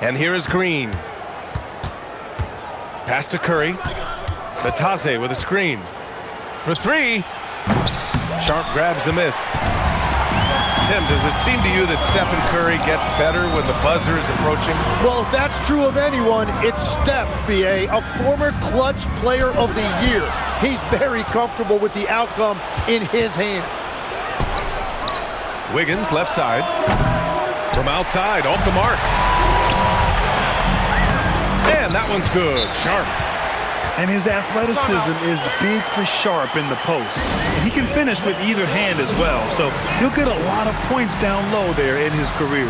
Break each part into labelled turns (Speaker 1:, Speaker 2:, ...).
Speaker 1: And here is Green. Pass to Curry. Batase with a screen. For three. Sharp grabs the miss. Tim, does it seem to you that Stephen Curry gets better when the buzzer is approaching?
Speaker 2: Well, if that's true of anyone, it's Steph, B.A., a former clutch player of the year. He's very comfortable with the outcome in his hands.
Speaker 1: Wiggins, left side. From outside, off the mark. And that one's good. Sharp.
Speaker 3: And his athleticism is big for Sharp in the post. And he can finish with either hand as well. So he'll get a lot of points down low there in his career.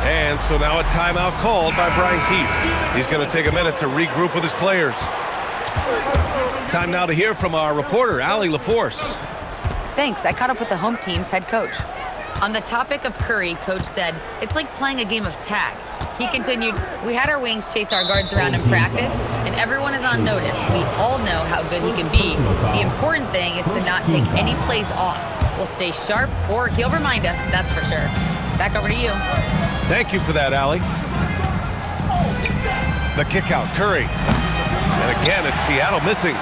Speaker 1: And so now a timeout called by Brian Keefe. He's going to take a minute to regroup with his players. Time now to hear from our reporter, Allie LaForce.
Speaker 4: Thanks. I caught up with the home team's head coach. On the topic of Curry, Coach said, it's like playing a game of tag. He continued, we had our wings chase our guards around in practice, and everyone is on notice. We all know how good he can be. The important thing is to not take any plays off. We'll stay sharp, or he'll remind us, that's for sure. Back over to you.
Speaker 1: Thank you for that, Allie. The kick out, Curry. And again, it's Seattle missing.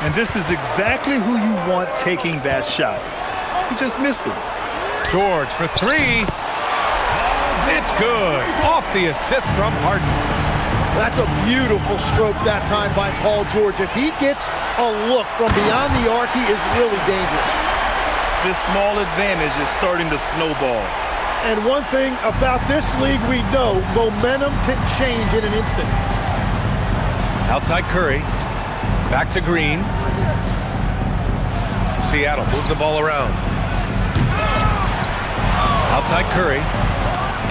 Speaker 3: And this is exactly who you want taking that shot. He just missed it.
Speaker 1: George for three. It's good. Off the assist from Harden.
Speaker 2: That's a beautiful stroke that time by Paul George. If he gets a look from beyond the arc, he is really dangerous.
Speaker 3: This small advantage is starting to snowball.
Speaker 2: And one thing about this league we know, momentum can change in an instant.
Speaker 1: Outside Curry. Back to Green. Seattle move the ball around. Outside Curry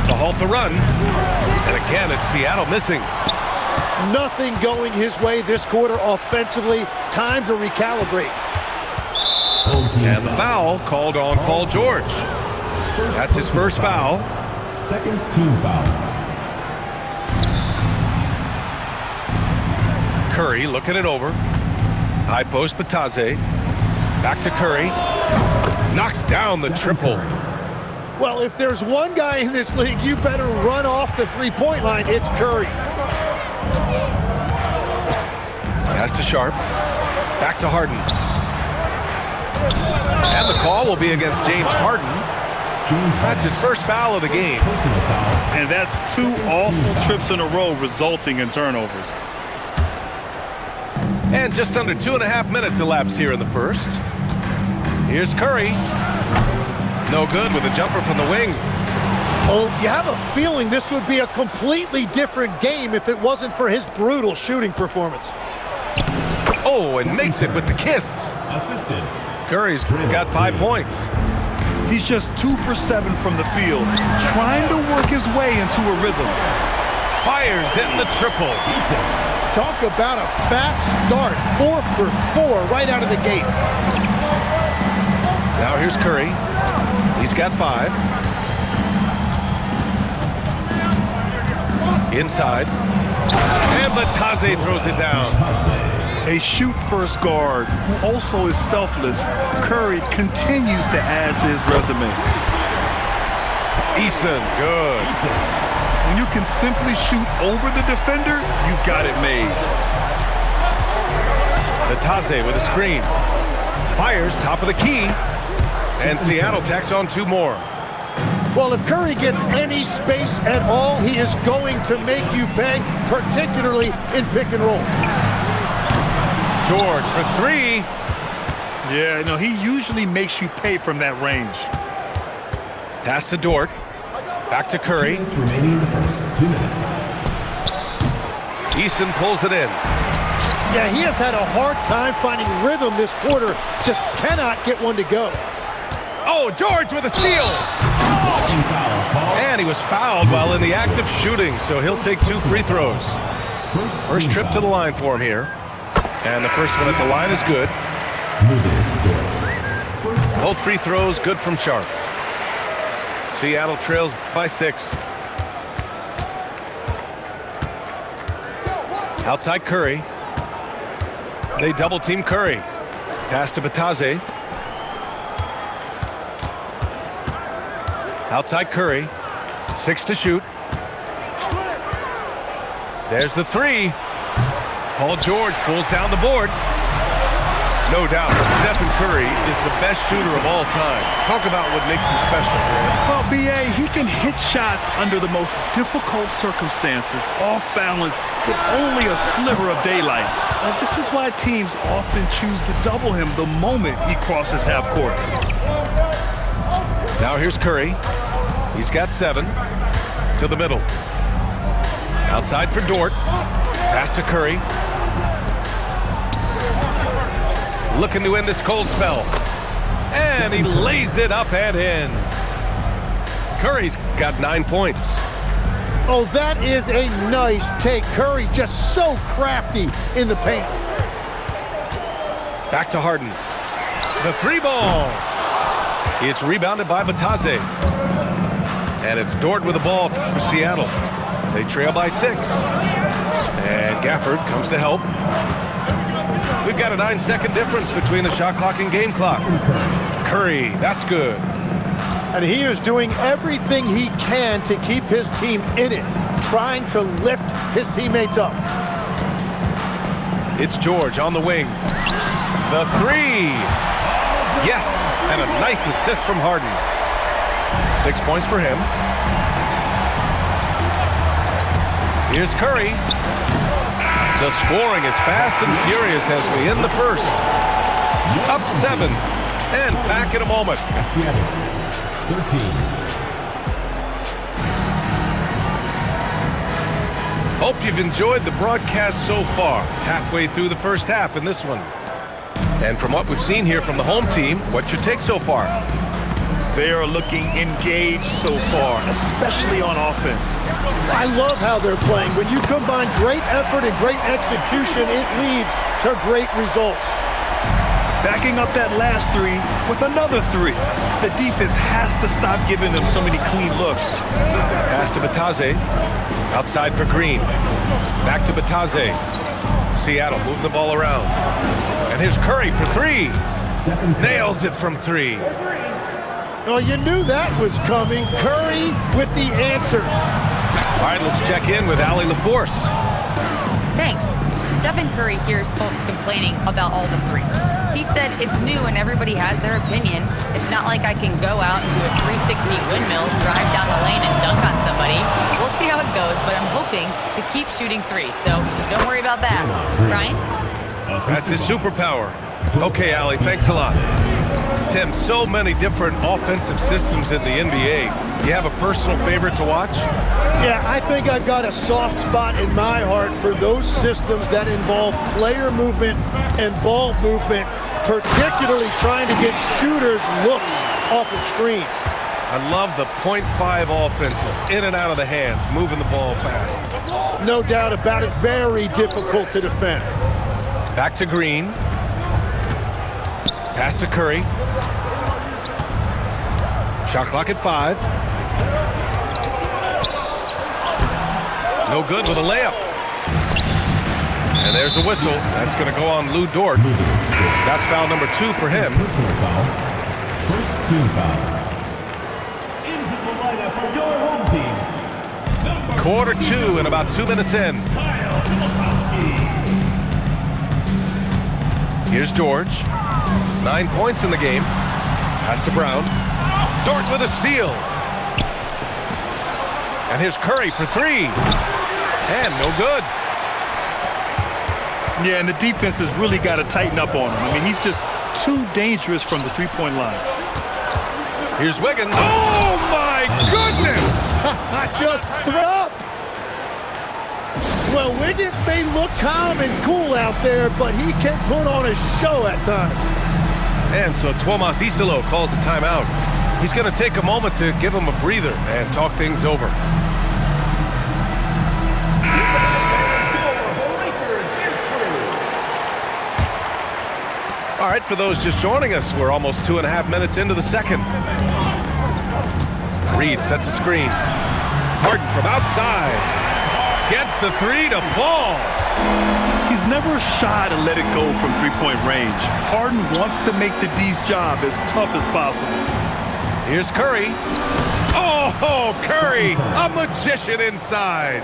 Speaker 1: to halt the run. And again, it's Seattle missing.
Speaker 2: Nothing going his way this quarter offensively. Time to recalibrate.
Speaker 1: And the foul called on Paul George. That's his first foul.
Speaker 5: Second team foul.
Speaker 1: Curry looking it over. High post Batase. Back to Curry. Knocks down the triple.
Speaker 2: Well, if there's one guy in this league, you better run off the three-point line. It's Curry.
Speaker 1: Pass to Sharp. Back to Harden. And the call will be against James Harden. That's his first foul of the game.
Speaker 3: And that's two awful trips in a row resulting in turnovers.
Speaker 1: And just under 2.5 minutes elapsed here in the first. Here's Curry. No good with a jumper from the wing.
Speaker 2: Oh, you have a feeling this would be a completely different game if it wasn't for his brutal shooting performance.
Speaker 1: Oh, and makes it with the kiss.
Speaker 5: Assisted.
Speaker 1: Curry's got 5 points.
Speaker 3: He's just 2 for 7 from the field, trying to work his way into a rhythm.
Speaker 1: Fires in the triple.
Speaker 2: Talk about a fast start. 4 for 4 right out of the gate.
Speaker 1: Now here's Curry. He's got 5. Inside. And Batase throws it down.
Speaker 3: A shoot-first guard who also is selfless, Curry continues to add to his resume.
Speaker 1: Eason, good.
Speaker 3: When you can simply shoot over the defender, you've got it made.
Speaker 1: Batase with a screen. Fires top of the key. And Seattle tacks on 2 more.
Speaker 2: Well, if Curry gets any space at all, he is going to make you pay, particularly in pick and roll.
Speaker 1: George for 3.
Speaker 3: Yeah, no, he usually makes you pay from that range.
Speaker 1: Pass to Dort. Back to Curry.
Speaker 5: Remaining in the first 2 minutes.
Speaker 1: Eason pulls it in.
Speaker 2: Yeah, he has had a hard time finding rhythm this quarter. Just cannot get one to go.
Speaker 1: Oh, George with a steal. And he was fouled while in the act of shooting, so he'll take 2 free throws. First trip to the line for him here. And the first one at the line is good. Both free throws good from Sharp. Seattle trails by 6. Outside Curry. They double team Curry. Pass to Batase. Outside Curry. 6 to shoot. There's the three. Paul George pulls down the board. No doubt, Stephen Curry is the best shooter of all time. Talk about what makes him special, man.
Speaker 3: Well, B.A., he can hit shots under the most difficult circumstances, off balance, with only a sliver of daylight. This is why teams often choose to double him the moment he crosses half court.
Speaker 1: Now here's Curry. He's got 7. To the middle. Outside for Dort. Pass to Curry. Looking to end this cold spell. And he lays it up and in. Curry's got 9 points.
Speaker 2: Oh, that is a nice take. Curry just so crafty in the paint.
Speaker 1: Back to Harden. The 3 ball. It's rebounded by Batase. And it's Dort with the ball for Seattle. They trail by 6. And Gafford comes to help. We've got a 9-second difference between the shot clock and game clock. Curry, that's good.
Speaker 2: And he is doing everything he can to keep his team in it, trying to lift his teammates up.
Speaker 1: It's George on the wing. The 3. Yes, and a nice assist from Harden. 6 points for him. Here's Curry. The scoring is fast and furious as we end the first. Up 7, and back in a moment.
Speaker 5: Seattle, 13.
Speaker 1: Hope you've enjoyed the broadcast so far. Halfway through the first half in this one. And from what we've seen here from the home team, what's your take so far?
Speaker 3: They are looking engaged so far, especially on offense.
Speaker 2: I love how they're playing. When you combine great effort and great execution, it leads to great results.
Speaker 3: Backing up that last 3 with another 3. The defense has to stop giving them so many clean looks.
Speaker 1: Pass to Batase. Outside for Green. Back to Batase. Seattle move the ball around. And here's Curry for 3. Nails it from 3.
Speaker 2: Well, you knew that was coming. Curry with the answer.
Speaker 1: All right, let's check in with Allie LaForce.
Speaker 4: Thanks. Stephen Curry hears folks complaining about all the threes. He said it's new and everybody has their opinion. It's not like I can go out and do a 360 windmill, drive down the lane, and dunk on somebody. We'll see how it goes, but I'm hoping to keep shooting threes, so don't worry about that. Brian?
Speaker 1: That's his superpower. Okay, Allie, thanks a lot. Tim, so many different offensive systems in the NBA. You have a personal favorite to watch?
Speaker 2: Yeah, I think I've got a soft spot in my heart for those systems that involve player movement and ball movement, particularly trying to get shooters looks off of screens.
Speaker 1: I love the .5 offenses, in and out of the hands, moving the ball fast.
Speaker 2: No doubt about it, very difficult to defend.
Speaker 1: Back to Green. Pass to Curry. Shot clock at 5. No good with a layup. And there's a whistle. That's going to go on Lou Dort. That's foul number 2 for him.
Speaker 5: Personal foul. First team foul. Into the lineup for your home team.
Speaker 1: Quarter 2 and about 2 minutes in. Here's George. 9 points in the game. Pass to Brown. Dort with a steal. And here's Curry for 3. And no good.
Speaker 3: Yeah, and the defense has really got to tighten up on him. I mean, he's just too dangerous from the three-point line.
Speaker 1: Here's Wiggins. Oh, my goodness!
Speaker 2: Just throw up. Well, Wiggins may look calm and cool out there, but he can put on a show at times.
Speaker 1: And so Tuomas Isilo calls the timeout. He's going to take a moment to give him a breather and talk things over. All right, for those just joining us, we're almost 2.5 minutes into the second. Reed sets a screen. Harden from outside. Gets the 3 to fall.
Speaker 3: He's never shy to let it go from three-point range. Harden wants to make the D's job as tough as possible.
Speaker 1: Here's Curry. Oh, Curry, a magician inside.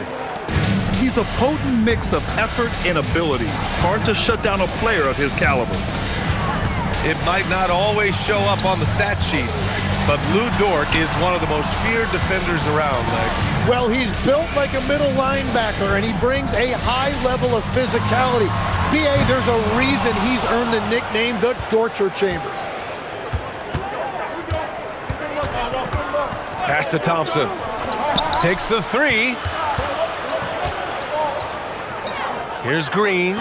Speaker 3: He's a potent mix of effort and ability. Hard to shut down a player of his caliber.
Speaker 1: It might not always show up on the stat sheet, but Lou Dort is one of the most feared defenders around, Legs.
Speaker 2: Well, he's built like a middle linebacker, and he brings a high level of physicality. B.A., there's a reason he's earned the nickname the Torture Chamber.
Speaker 1: Pass to Thompson. Takes the three. Here's Green.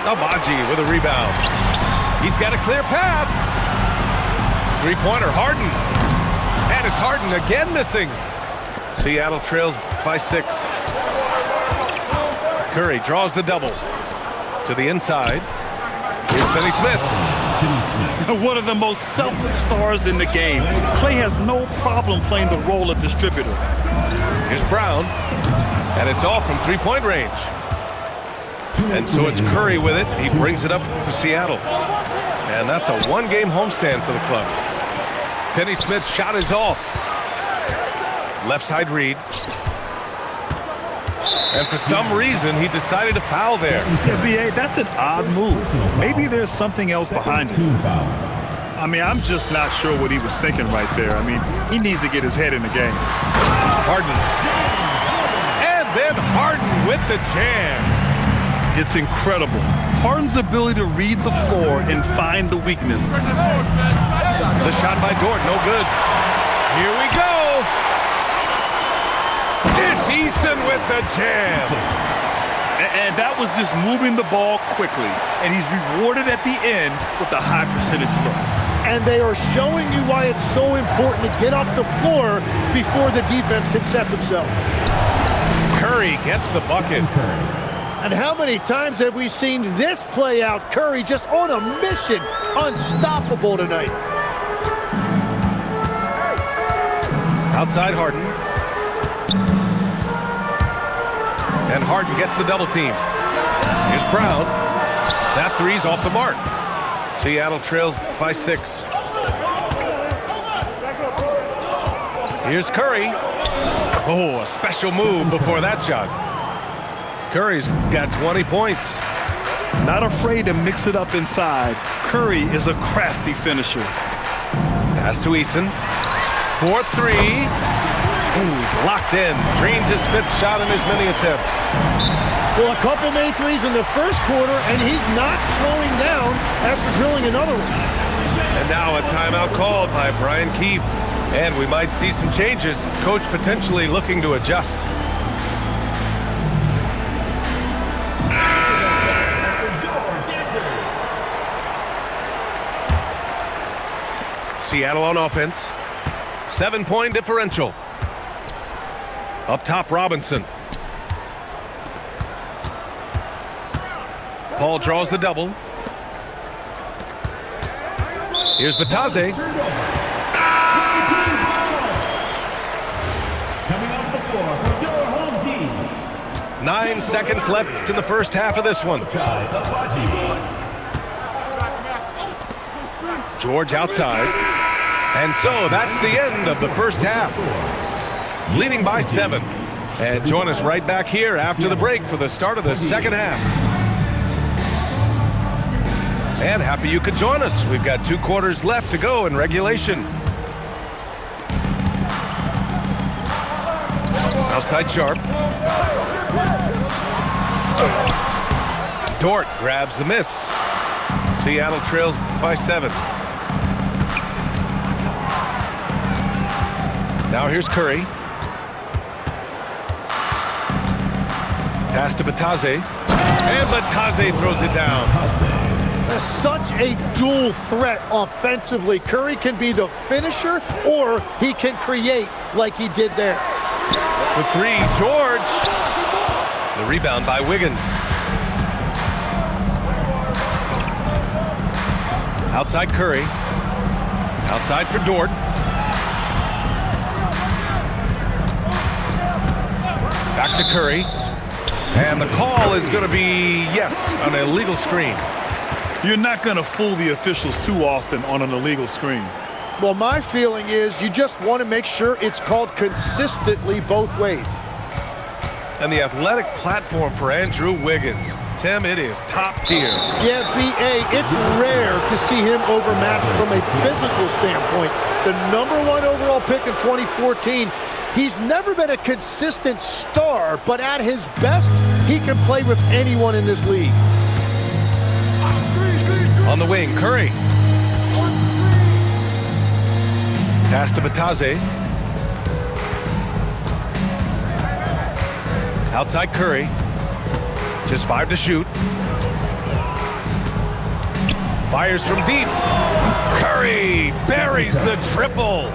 Speaker 1: Agbaji with a rebound. He's got a clear path. Three-pointer, Harden. And it's Harden again missing. Seattle trails by 6. Curry draws the double. To the inside. Here's Finney Smith.
Speaker 3: One of the most selfless stars in the game. Klay has no problem playing the role of distributor.
Speaker 1: Here's Brown. And it's off from three-point range. And so it's Curry with it. He brings it up for Seattle. And that's a one-game homestand for the club. Finney Smith's shot is off. Left side read. And for some reason, he decided to foul there.
Speaker 3: Yeah, B.A., that's an odd move. Maybe there's something else behind it. I mean, I'm just not sure what he was thinking right there. I mean, he needs to get his head in the game.
Speaker 1: Harden. And then Harden with the jam.
Speaker 3: It's incredible. Harden's ability to read the floor and find the weakness.
Speaker 1: The shot by Dort, no good. Here we go. It's Eason with the jam.
Speaker 3: And that was just moving the ball quickly. And he's rewarded at the end with a high percentage look.
Speaker 2: And they are showing you why it's so important to get off the floor before the defense can set themselves.
Speaker 1: Curry gets the bucket.
Speaker 2: And how many times have we seen this play out? Curry just on a mission, unstoppable tonight.
Speaker 1: Outside Harden. And Harden gets the double team. Here's Brown. That three's off the mark. Seattle trails by 6. Here's Curry. Oh, a special move before that shot. Curry's got 20 points.
Speaker 3: Not afraid to mix it up inside. Curry is a crafty finisher.
Speaker 1: Pass to Eason. 4-3. Ooh, he's locked in. Drains his 5th shot in as many attempts.
Speaker 2: Well, a couple made threes in the first quarter, and he's not slowing down after drilling another one.
Speaker 1: And now a timeout called by Brian Keefe. And we might see some changes. Coach potentially looking to adjust. Seattle on offense. 7-point differential. Up top, Robinson. Paul draws the double. Here's Batase.
Speaker 5: Coming off the floor for your home team.
Speaker 1: 9 seconds left in the first half of this one. George outside. And so that's the end of the first half. Leading by 7. And join us right back here after the break for the start of the second half. And happy you could join us. We've got 2 quarters left to go in regulation. Outside Sharp. Dort grabs the miss. Seattle trails by 7. Now here's Curry. Pass to Batase. And Batase throws it down.
Speaker 2: Such a dual threat offensively. Curry can be the finisher, or he can create like he did there.
Speaker 1: For 3, George. The rebound by Wiggins. Outside Curry. Outside for Dort. Back to Curry. And the call is going to be, yes, an illegal screen.
Speaker 3: You're not going to fool the officials too often on an illegal screen.
Speaker 2: Well, my feeling is you just want to make sure it's called consistently both ways.
Speaker 1: And the athletic platform for Andrew Wiggins. Tim, it is top tier.
Speaker 2: Yeah, B.A., it's rare to see him overmatched from a physical standpoint. The #1 overall pick in 2014, he's never been a consistent star, but at his best, he can play with anyone in this league.
Speaker 1: On the wing, Curry. Pass to Batase. Outside Curry. Just 5 to shoot. Fires from deep. Curry buries the triple.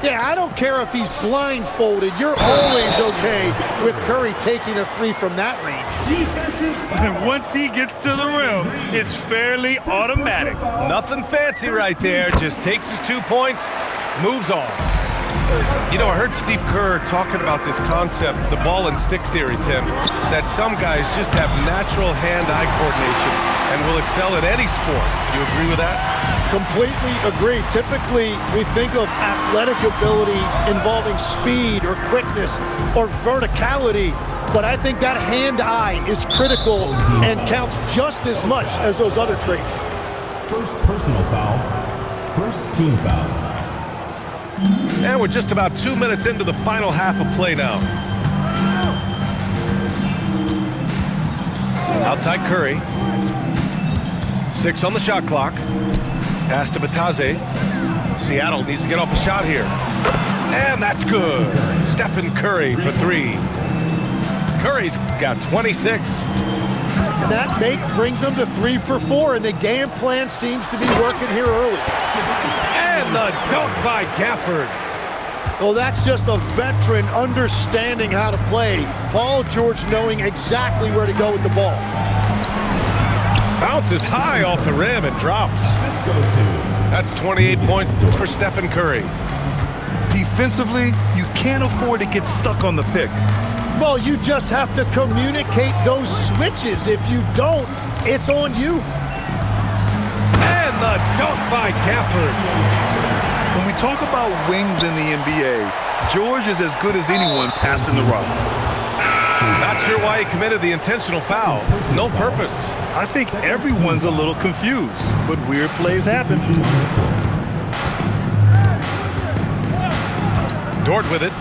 Speaker 2: Yeah, I don't care if he's blindfolded. You're always okay with Curry taking a 3 from that range.
Speaker 3: And once he gets to the rim, it's fairly automatic.
Speaker 1: Nothing fancy right there. Just takes his 2 points, moves on. You know, I heard Steve Kerr talking about this concept, the ball and stick theory, Tim, that some guys just have natural hand-eye coordination and will excel at any sport. You agree with that?
Speaker 2: Completely agree. Typically, we think of athletic ability involving speed or quickness or verticality, but I think that hand-eye is critical and counts just as much as those other traits.
Speaker 5: First personal foul. First team foul.
Speaker 1: And we're just about 2 minutes into the final half of play now. Outside Curry. 6 on the shot clock. Pass to Batase. Seattle needs to get off a shot here. And that's good. Stephen Curry for 3. Curry's got 26.
Speaker 2: And that brings them to 3 for 4, and the game plan seems to be working here early.
Speaker 1: And the dunk by Gafford.
Speaker 2: Well, that's just a veteran understanding how to play. Paul George knowing exactly where to go with the ball.
Speaker 1: Bounces high off the rim and drops. That's 28 points for Stephen Curry.
Speaker 3: Defensively, you can't afford to get stuck on the pick.
Speaker 2: Well, you just have to communicate those switches. If you don't, it's on you.
Speaker 1: And the dunk by Gafford.
Speaker 3: When we talk about wings in the NBA, George is as good as anyone passing the rock.
Speaker 1: Not sure why he committed the intentional foul. No purpose.
Speaker 3: I think everyone's a little confused, but weird plays happen.
Speaker 1: Dort with it.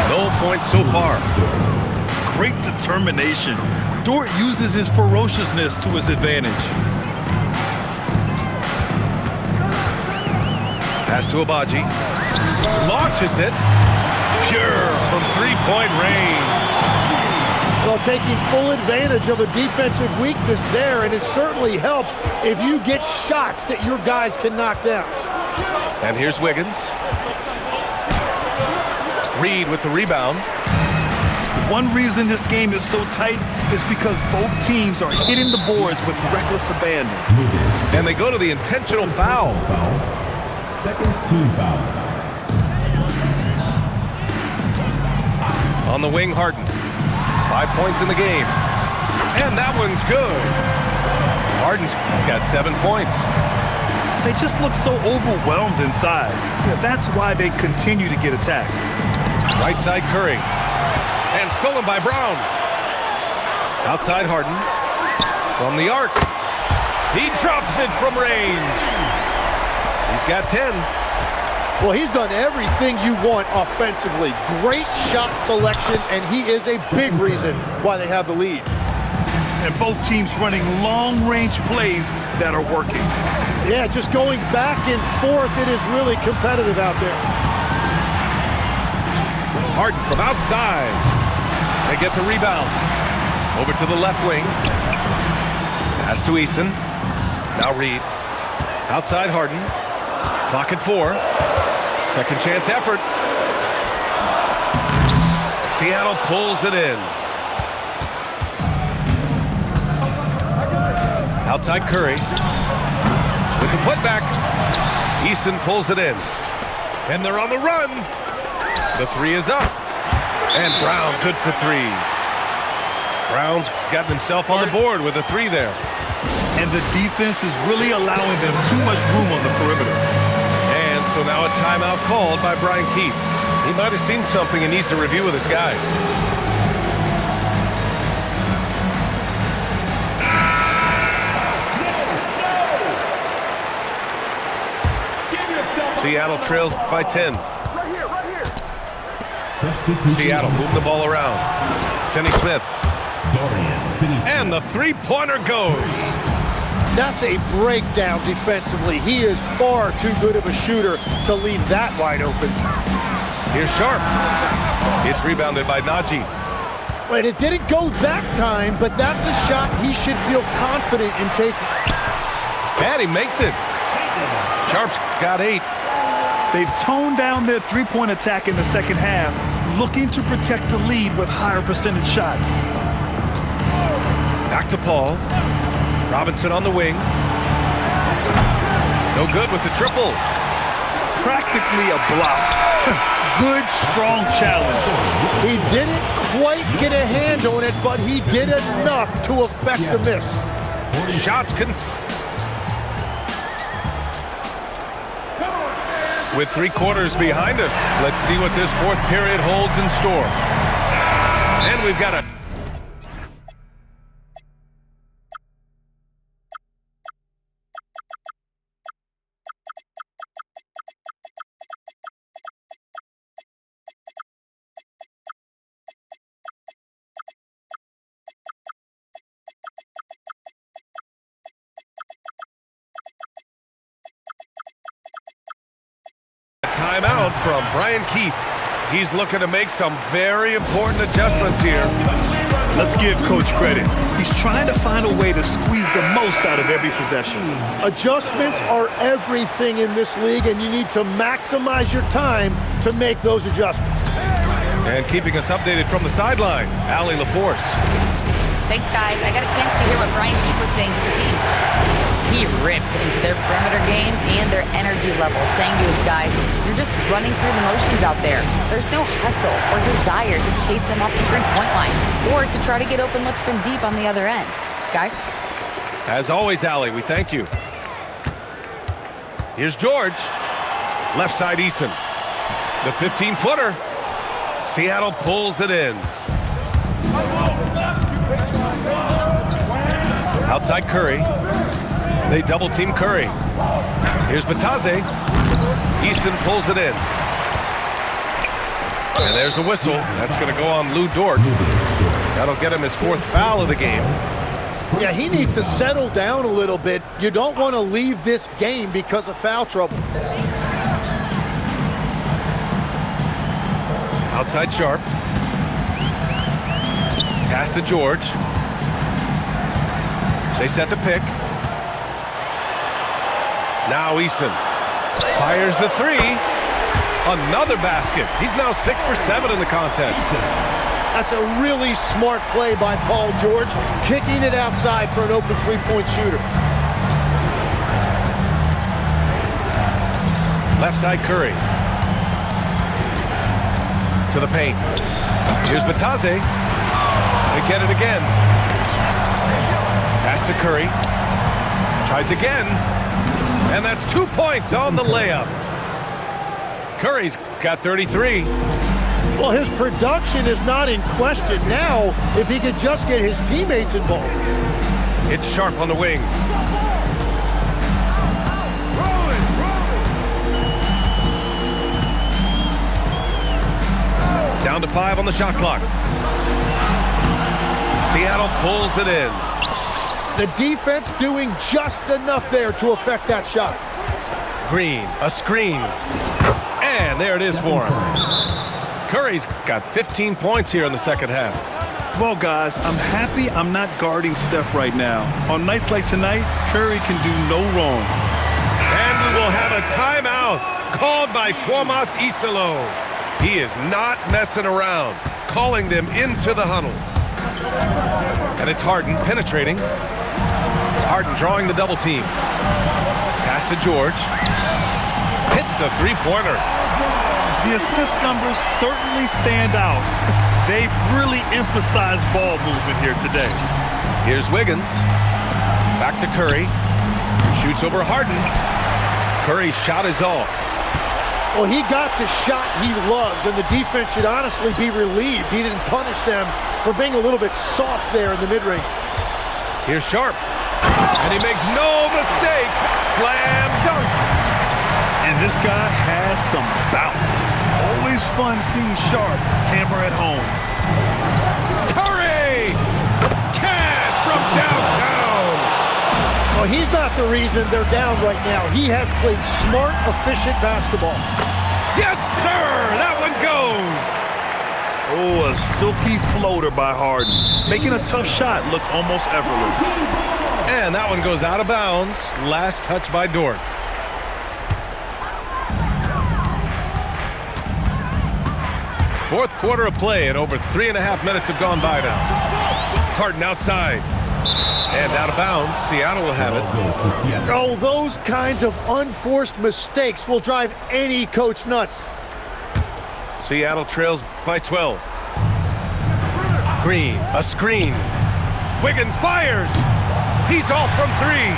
Speaker 1: No points so far.
Speaker 3: Great determination. Dort uses his ferociousness to his advantage.
Speaker 1: Pass to Abaji. Launches it. Pure from three-point range.
Speaker 2: Well, taking full advantage of a defensive weakness there, and it certainly helps if you get shots that your guys can knock down.
Speaker 1: And here's Wiggins. Reed with the rebound.
Speaker 3: One reason this game is so tight is because both teams are hitting the boards with reckless abandon.
Speaker 1: And they go to the intentional foul.
Speaker 5: Second team foul.
Speaker 1: On the wing, Harden. 5 points in the game. And that one's good. Harden's got 7 points.
Speaker 3: They just look so overwhelmed inside. That's why they continue to get attacked.
Speaker 1: Right side Curry. And stolen by Brown. Outside Harden. From the arc. He drops it from range. He's got 10.
Speaker 2: Well, he's done everything you want offensively. Great shot selection, and he is a big reason why they have the lead.
Speaker 3: And both teams running long-range plays that are working.
Speaker 2: Yeah, just going back and forth, it is really competitive out there.
Speaker 1: Harden from outside. They get the rebound. Over to the left wing. Pass to Easton. Now Reed. Outside Harden. Clock at 4. Second chance effort. Seattle pulls it in. Outside Curry. With the putback. Easton pulls it in. And they're on the run. The 3 is up. And Brown good for 3. Brown's gotten himself on the board with a 3 there.
Speaker 3: And the defense is really allowing them too much room on the perimeter.
Speaker 1: And so now a timeout called by Brian Keefe. He might have seen something and needs to review with his guys. Seattle trails by 10.
Speaker 5: Substitution.
Speaker 1: Seattle move the ball around. Finney-Smith.
Speaker 5: Dorian Finney-Smith.
Speaker 1: And the three-pointer goes.
Speaker 2: That's a breakdown defensively. He is far too good of a shooter to leave that wide open.
Speaker 1: Here's Sharp. It's rebounded by Najee.
Speaker 2: Wait, it didn't go that time, but that's a shot he should feel confident in taking.
Speaker 1: And he makes it. Sharp's got 8.
Speaker 3: They've toned down their three-point attack in the second half, looking to protect the lead with higher percentage shots.
Speaker 1: Back to Paul. Robinson on the wing. No good with the triple.
Speaker 3: Practically a block. Good, strong challenge.
Speaker 2: He didn't quite get a hand on it, but he did enough to affect the miss.
Speaker 1: Shots can... With 3 quarters behind us, let's see what this fourth period holds in store. And we've got a... timeout from Brian Keefe. He's looking to make some very important adjustments here.
Speaker 3: Let's give Coach credit. He's trying to find a way to squeeze the most out of every possession.
Speaker 2: Adjustments are everything in this league, and you need to maximize your time to make those adjustments.
Speaker 1: And keeping us updated from the sideline, Allie LaForce.
Speaker 4: Thanks, guys. I got a chance to hear what Brian Keefe was saying to the team. He ripped into their perimeter game and their energy level, saying to his guys, you're just running through the motions out there. There's no hustle or desire to chase them off the three-point line or to try to get open looks from deep on the other end. Guys?
Speaker 1: As always, Allie, we thank you. Here's George. Left side, Eason. The 15-footer. Seattle pulls it in. Outside Curry. They double-team Curry. Here's Batase. Eason pulls it in. And there's a whistle. That's going to go on Lou Dort. That'll get him his 4th foul of the game.
Speaker 2: Yeah, he needs to settle down a little bit. You don't want to leave this game because of foul trouble.
Speaker 1: Outside Sharp. Pass to George. They set the pick. Now Easton fires the 3. Another basket. He's now 6 for 7 in the contest.
Speaker 2: That's a really smart play by Paul George, kicking it outside for an open three-point shooter.
Speaker 1: Left side Curry. To the paint. Here's Batase. They get it again. Pass to Curry. Tries again. And that's 2 points on the layup. Curry's got 33.
Speaker 2: Well, his production is not in question now if he could just get his teammates involved.
Speaker 1: It's Sharp on the wing. Down to 5 on the shot clock. Seattle pulls it in.
Speaker 2: The defense doing just enough there to affect that shot.
Speaker 1: Green, a screen. And there it is for him. Curry's got 15 points here in the second half.
Speaker 3: Well, guys, I'm happy I'm not guarding Steph right now. On nights like tonight, Curry can do no wrong.
Speaker 1: And we will have a timeout called by Tuomas Isalo. He is not messing around, calling them into the huddle. And it's Harden penetrating. Harden drawing the double team. Pass to George. Hits a three-pointer.
Speaker 3: The assist numbers certainly stand out. They've really emphasized ball movement here today.
Speaker 1: Here's Wiggins. Back to Curry. Shoots over Harden. Curry's shot is off.
Speaker 2: Well, he got the shot he loves, and the defense should honestly be relieved. He didn't punish them for being a little bit soft there in the mid-range.
Speaker 1: Here's Sharp. And he makes no mistake. Slam dunk.
Speaker 3: And This guy has some bounce. Always fun seeing Sharp hammer at home.
Speaker 1: Curry! Cash from downtown!
Speaker 2: Well, he's not the reason they're down right now. He has played smart, efficient basketball.
Speaker 1: Yes, sir! That one goes!
Speaker 3: Oh, a silky floater by Harden, making a tough shot look almost effortless.
Speaker 1: And that one goes out of bounds. Last touch by Dort. Fourth quarter of play, and over 3.5 minutes have gone by now. Harden outside. And out of bounds. Seattle will have it.
Speaker 2: Oh, those kinds of unforced mistakes will drive any coach nuts.
Speaker 1: Seattle trails by 12. Green, a screen. Wiggins fires. He's off from three.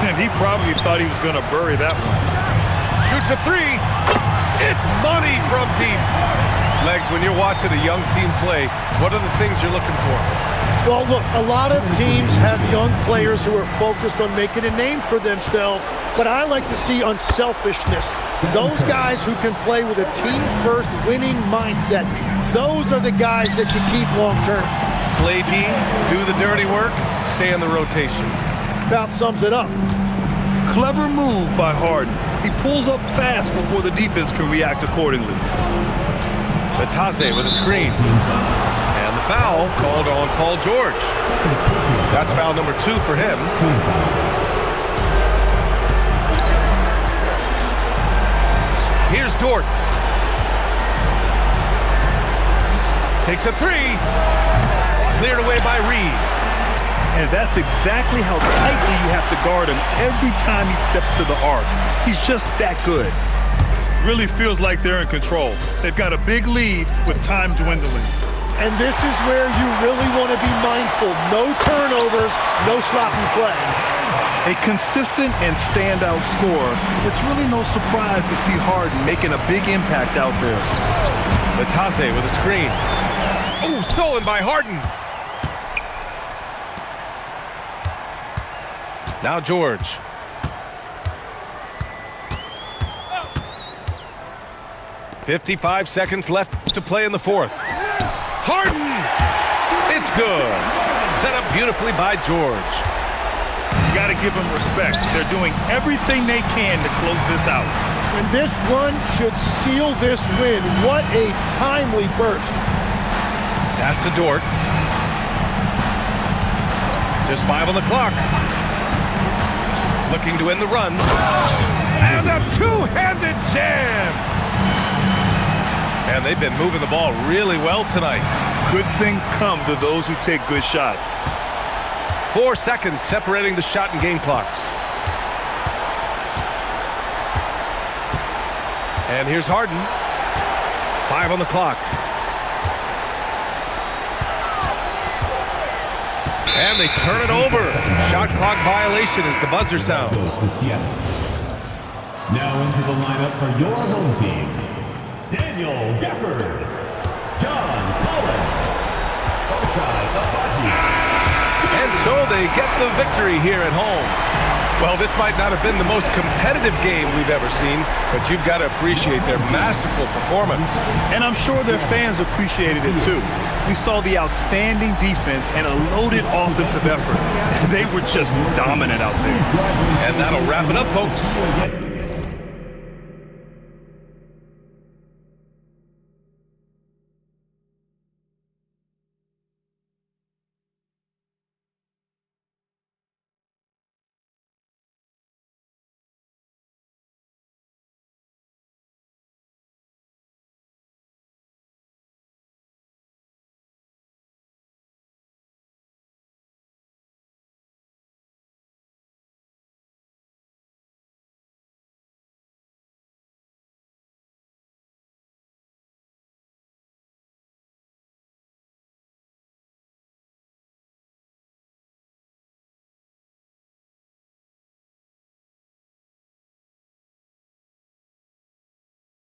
Speaker 3: And he probably thought he was going to bury that one.
Speaker 1: Shoots a three. It's money from deep. Legs, when you're watching a young team play, what are the things you're looking for?
Speaker 2: Well, look, a lot of teams have young players who are focused on making a name for themselves, but I like to see unselfishness. Those guys who can play with a team-first winning mindset, those are the guys that you keep long-term.
Speaker 1: Play D, do the dirty work, stay in the rotation.
Speaker 2: About sums it up.
Speaker 3: Clever move by Harden. He pulls up fast before the defense can react accordingly.
Speaker 1: Batase with a screen. And the foul called on Paul George. That's foul number 2 for him. Here's Dort. Takes a three. Cleared away by Reed.
Speaker 3: And that's exactly how tightly you have to guard him every time he steps to the arc. He's just that good. Really feels like they're in control. They've got a big lead with time dwindling.
Speaker 2: And this is where you really want to be mindful. No turnovers, no sloppy play.
Speaker 3: A consistent and standout scorer. It's really no surprise to see Harden making a big impact out there.
Speaker 1: Batase with a screen. Oh, stolen by Harden. Now George. .55 seconds left to play in the fourth. Harden! It's good. Set up beautifully by George.
Speaker 3: You got to give them respect. They're doing everything they can to close this out.
Speaker 2: And this run should seal this win. What a timely burst.
Speaker 1: Pass to Dort. Just 5 on the clock. Looking to end the run. And a two-handed jam! And they've been moving the ball really well tonight.
Speaker 3: Good things come to those who take good shots.
Speaker 1: 4 seconds separating the shot and game clocks. And here's Harden. 5 on the clock. And they turn it over. Shot clock violation as the buzzer sounds.
Speaker 5: Now into the lineup for your home team, Daniel Gafford, John Collins, Ochai Agbaji.
Speaker 1: And so they get the victory here at home. Well, this might not have been the most competitive game we've ever seen, but you've got to appreciate their masterful performance.
Speaker 3: And I'm sure their fans appreciated it too. We saw the outstanding defense and a loaded offensive effort. They were just dominant out there.
Speaker 1: And that'll wrap it up, folks.